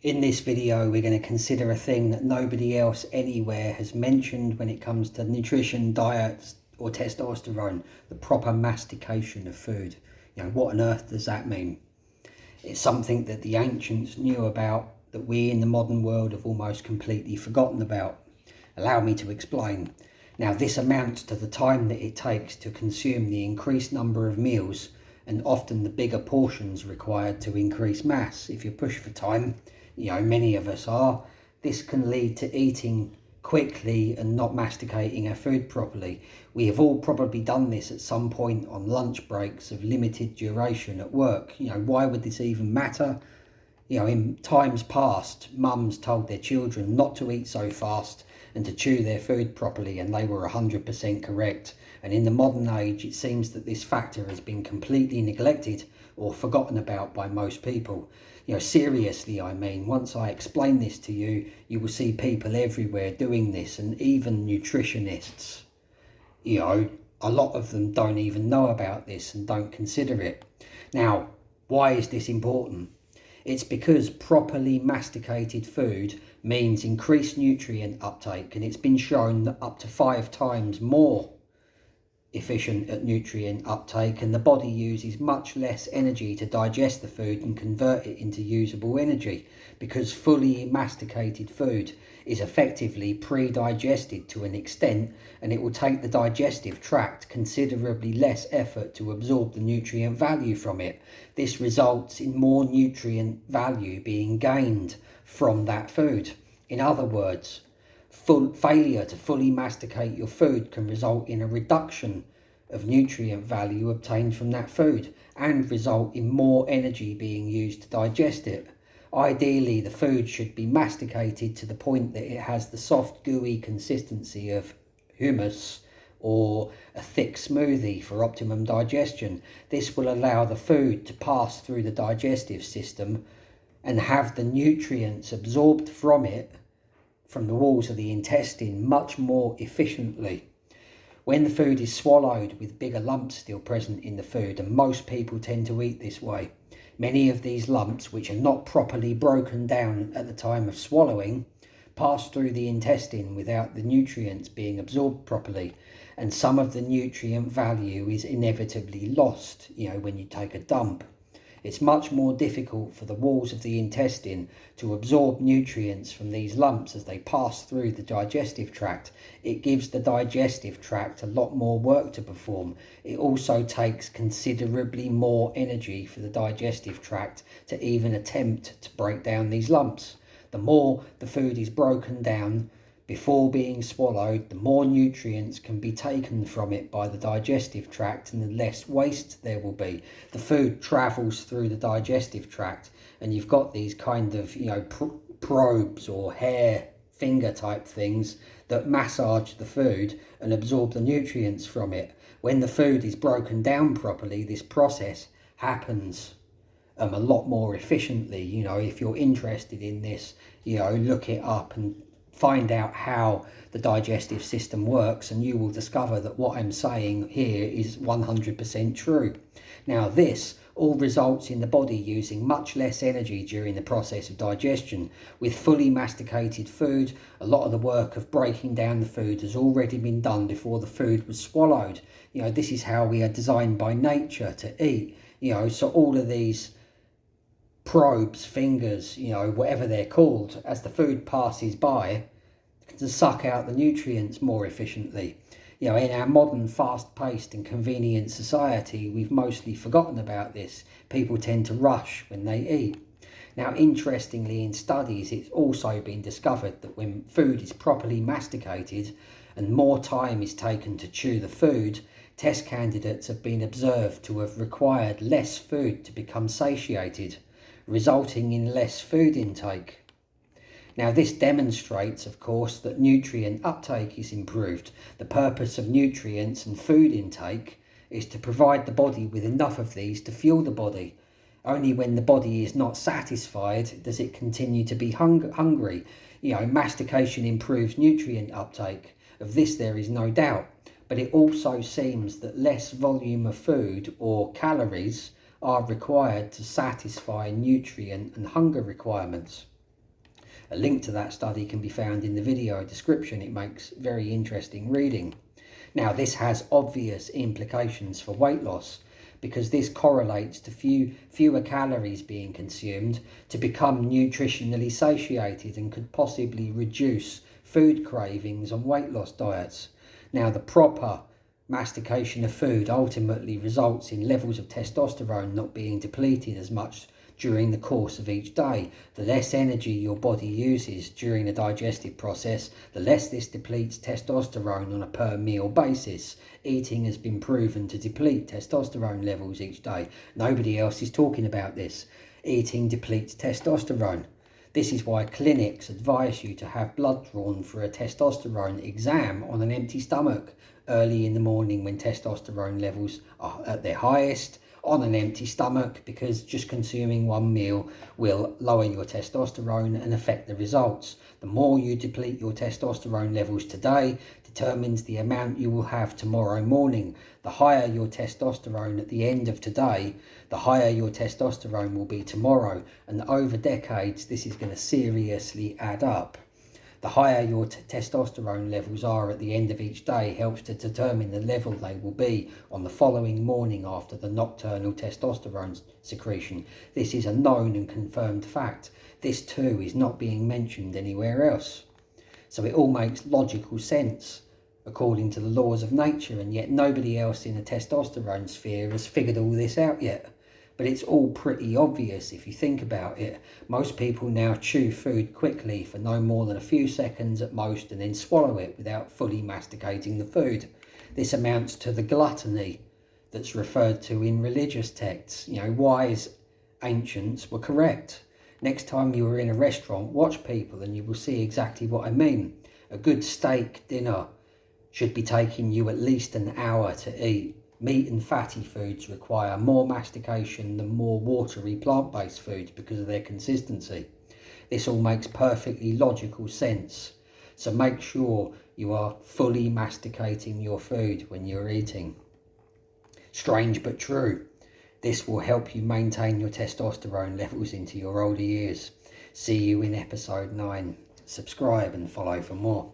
In this video, we're going to consider a thing that nobody else anywhere has mentioned when it comes to nutrition, diets, or testosterone, the proper mastication of food. What on earth does that mean? It's something that the ancients knew about, that we in the modern world have almost completely forgotten about. Allow me to explain. Now, this amounts to the time that it takes to consume the increased number of meals, and often the bigger portions required to increase mass. If you're pushed for time, many of us are, this can lead to eating quickly and not masticating our food properly. We have all probably done this at some point on lunch breaks of limited duration at work. Why would this even matter? In times past, mums told their children not to eat so fast and to chew their food properly, and they were 100% correct. And in the modern age, it seems that this factor has been completely neglected or forgotten about by most people. Seriously, I mean, once I explain this to you, you will see people everywhere doing this, and even nutritionists. A lot of them don't even know about this and don't consider it. Now, why is this important? It's because properly masticated food means increased nutrient uptake, and it's been shown that up to 5 times more efficient at nutrient uptake, and the body uses much less energy to digest the food and convert it into usable energy, because fully masticated food is effectively pre-digested to an extent, and it will take the digestive tract considerably less effort to absorb the nutrient value from it. This results in more nutrient value being gained from that food. In other words, failure to fully masticate your food can result in a reduction of nutrient value obtained from that food and result in more energy being used to digest it. Ideally, the food should be masticated to the point that it has the soft, gooey consistency of hummus or a thick smoothie for optimum digestion. This will allow the food to pass through the digestive system and have the nutrients absorbed from it, from the walls of the intestine, much more efficiently. When the food is swallowed with bigger lumps still present in the food, and most people tend to eat this way, many of these lumps, which are not properly broken down at the time of swallowing, pass through the intestine without the nutrients being absorbed properly, and some of the nutrient value is inevitably lost, when you take a dump. It's much more difficult for the walls of the intestine to absorb nutrients from these lumps as they pass through the digestive tract. It gives the digestive tract a lot more work to perform. It also takes considerably more energy for the digestive tract to even attempt to break down these lumps. The more the food is broken down before being swallowed, the more nutrients can be taken from it by the digestive tract and the less waste there will be. The food travels through the digestive tract, and you've got these kind of, probes or hair finger type things that massage the food and absorb the nutrients from it. When the food is broken down properly, this process happens a lot more efficiently. If you're interested in this, look it up and find out how the digestive system works, and you will discover that what I'm saying here is 100% true. Now, this all results in the body using much less energy during the process of digestion. With fully masticated food, a lot of the work of breaking down the food has already been done before the food was swallowed. This is how we are designed by nature to eat. So all of these probes, fingers, whatever they're called, as the food passes by, to suck out the nutrients more efficiently. In our modern fast-paced and convenient society, we've mostly forgotten about this. People tend to rush when they eat. Now, interestingly, in studies, it's also been discovered that when food is properly masticated and more time is taken to chew the food, test candidates have been observed to have required less food to become satiated, resulting in less food intake. Now, this demonstrates, of course, that nutrient uptake is improved. The purpose of nutrients and food intake is to provide the body with enough of these to fuel the body. Only when the body is not satisfied does it continue to be hungry. Mastication improves nutrient uptake. Of this there is no doubt. But it also seems that less volume of food or calories are required to satisfy nutrient and hunger requirements. A link to that study can be found in the video description. It makes very interesting reading. Now, this has obvious implications for weight loss, because this correlates to fewer calories being consumed to become nutritionally satiated, and could possibly reduce food cravings on weight loss diets. Now, the proper mastication of food ultimately results in levels of testosterone not being depleted as much during the course of each day. The less energy your body uses during the digestive process, the less this depletes testosterone on a per meal basis. Eating has been proven to deplete testosterone levels each day. Nobody else is talking about this. Eating depletes testosterone. This is why clinics advise you to have blood drawn for a testosterone exam on an empty stomach early in the morning when testosterone levels are at their highest, on an empty stomach, because just consuming one meal will lower your testosterone and affect the results. The more you deplete your testosterone levels today determines the amount you will have tomorrow morning. The higher your testosterone at the end of today, the higher your testosterone will be tomorrow, and over decades this is going to seriously add up. The higher your testosterone levels are at the end of each day helps to determine the level they will be on the following morning after the nocturnal testosterone secretion. This is a known and confirmed fact. This too is not being mentioned anywhere else. So it all makes logical sense according to the laws of nature, and yet nobody else in the testosterone sphere has figured all this out yet. But it's all pretty obvious if you think about it. Most people now chew food quickly for no more than a few seconds at most, and then swallow it without fully masticating the food. This amounts to the gluttony that's referred to in religious texts. Wise ancients were correct. Next time you are in a restaurant, watch people and you will see exactly what I mean. A good steak dinner should be taking you at least an hour to eat. Meat and fatty foods require more mastication than more watery plant-based foods because of their consistency. This all makes perfectly logical sense. So make sure you are fully masticating your food when you're eating. Strange but true. This will help you maintain your testosterone levels into your older years. See you in episode 9. Subscribe and follow for more.